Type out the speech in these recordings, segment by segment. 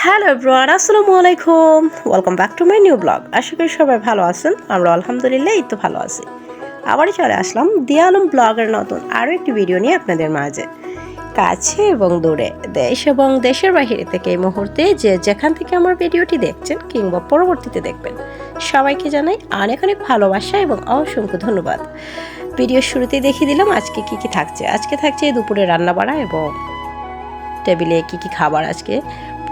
Hello everyone, আসসালামু আলাইকুম। Welcome back to my new blog. আশা করি সবাই ভালো আছেন। আমরা আলহামদুলিল্লাহ এই তো ভালো আছি। আবারই চলে আসলাম দিয়া আলম ব্লগের নতুন আরও একটি ভিডিও নিয়ে আপনাদের মাঝে। কাছে এবং দূরে, দেশ এবং দেশের বাহিরে থেকে এই মুহূর্তে যে যেখান থেকে আমার ভিডিওটি দেখছেন কিংবা পরবর্তীতে দেখবেন, সবাইকে জানাই অনেক অনেক ভালোবাসা এবং অসংখ্য ধন্যবাদ। ভিডিওর শুরুতেই দেখিয়ে দিলাম আজকে কি কি থাকছে। আজকে থাকছে দুপুরে রান্নাবাড়া এবং টেবিলে কি কি খাবার আজকে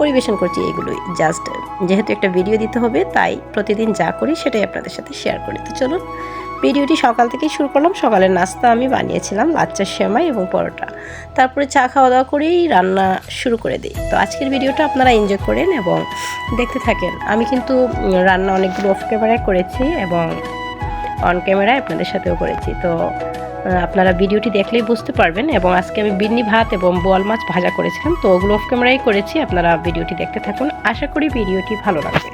পরিবেশন করছি, এগুলোই জাস্ট যেহেতু একটা ভিডিও দিতে হবে তাই প্রতিদিন যা করি সেটাই আপনাদের সাথে শেয়ার করি। তো চলুন ভিডিওটি সকাল থেকেই শুরু করলাম। সকালের নাস্তা আমি বানিয়েছিলাম লাচ্চার সেমাই এবং পরোটা, তারপরে চা খাওয়া দাওয়া করেই রান্না শুরু করে দিই। তো আজকের ভিডিওটা আপনারা এনজয় করেন এবং দেখতে থাকেন। আমি কিন্তু রান্না অনেকগুলো অফ ক্যামেরায় করেছি এবং অন ক্যামেরায় আপনাদের সাথেও করেছি। তো আপনারা ভিডিওটি দেখলেই বুঝতে পারবেন। এবং আজকে আমি বিন্নি ভাত এবং বোয়াল মাছ ভাজা করেছিলাম, তো ওগুলো অফ ক্যামেরাই করেছি। আপনারা ভিডিওটি দেখতে থাকুন, আশা করি ভিডিওটি ভালো লাগবে।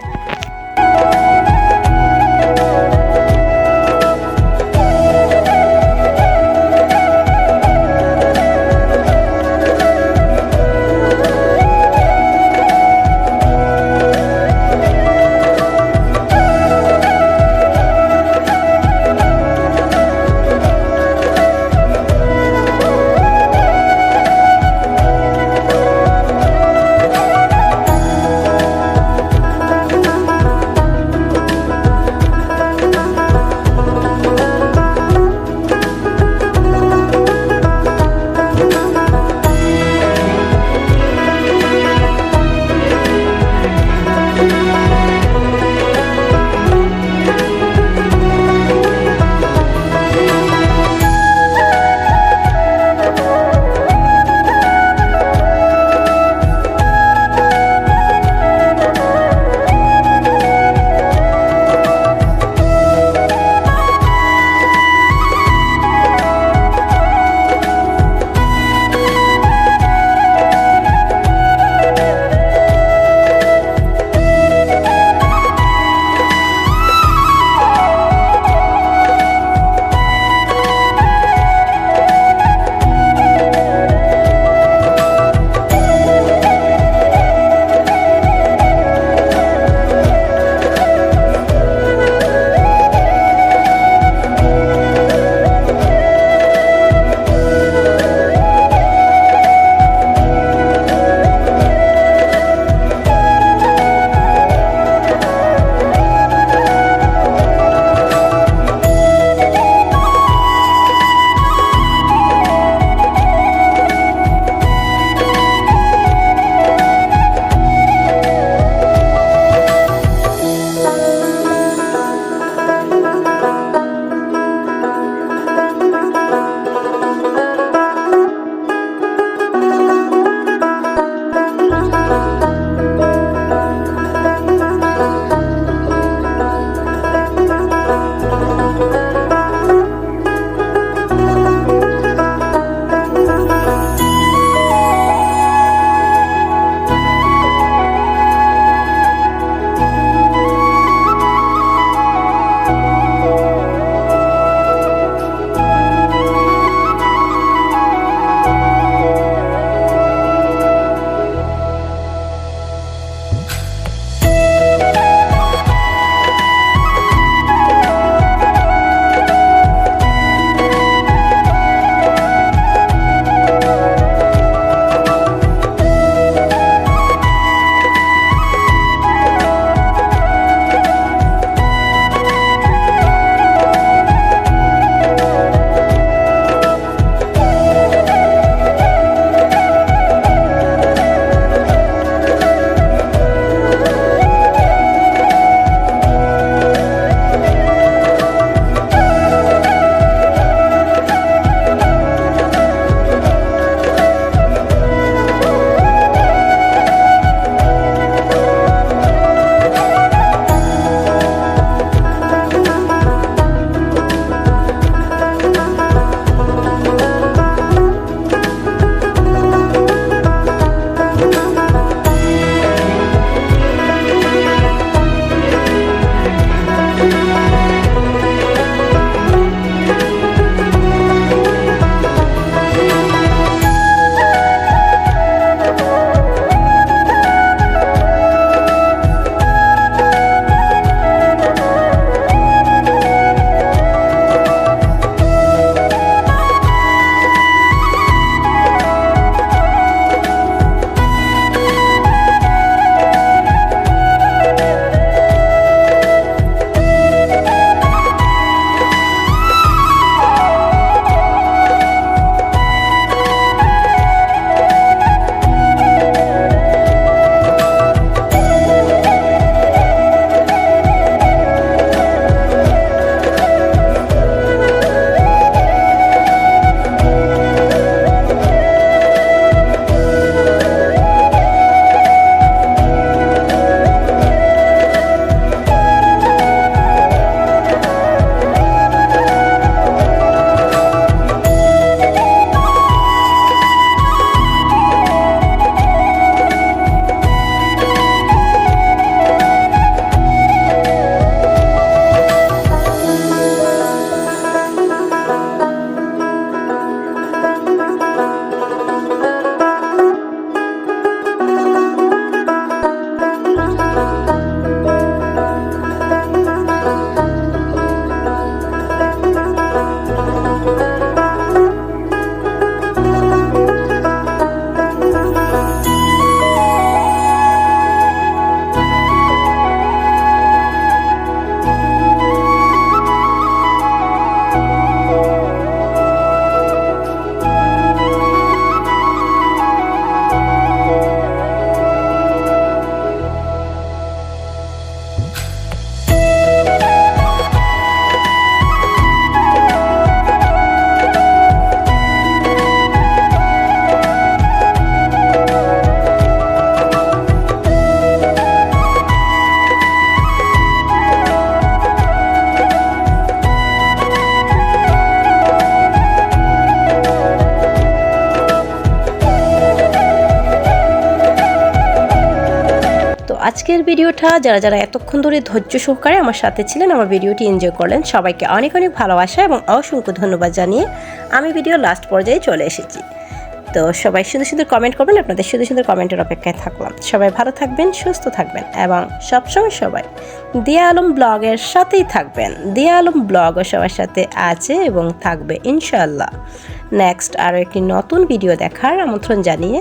আজকের ভিডিওটা যারা যারা এতক্ষণ ধরে ধৈর্য সহকারে আমার সাথে ছিলেন, আমার ভিডিওটি এনজয় করলেন, সবাইকে অনেক অনেক ভালোবাসা এবং অসংখ্য ধন্যবাদ জানিয়ে আমি ভিডিও লাস্ট পর্যায়ে চলে এসেছি। তো সবাই সুন্দর সুন্দর কমেন্ট করবেন, আপনাদের সুন্দর সুন্দর কমেন্টের অপেক্ষায় থাকলাম। সবাই ভালো থাকবেন, সুস্থ থাকবেন এবং সবসময় সবাই দিয়া আলম ব্লগের সাথেই থাকবেন। দিয়া আলম ব্লগও সবার সাথে আছে এবং থাকবে ইনশাআল্লাহ। নেক্সট আরও একটি নতুন ভিডিও দেখার আমন্ত্রণ জানিয়ে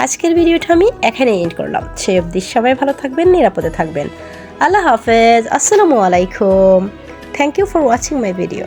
আজকের ভিডিওটা আমি এখানেই এন্ড করলাম। সেই অবধি সবাই ভালো থাকবেন, নিরাপদে থাকবেন। আল্লাহ হাফেজ, আসসালামু আলাইকুম। Thank you for watching my video.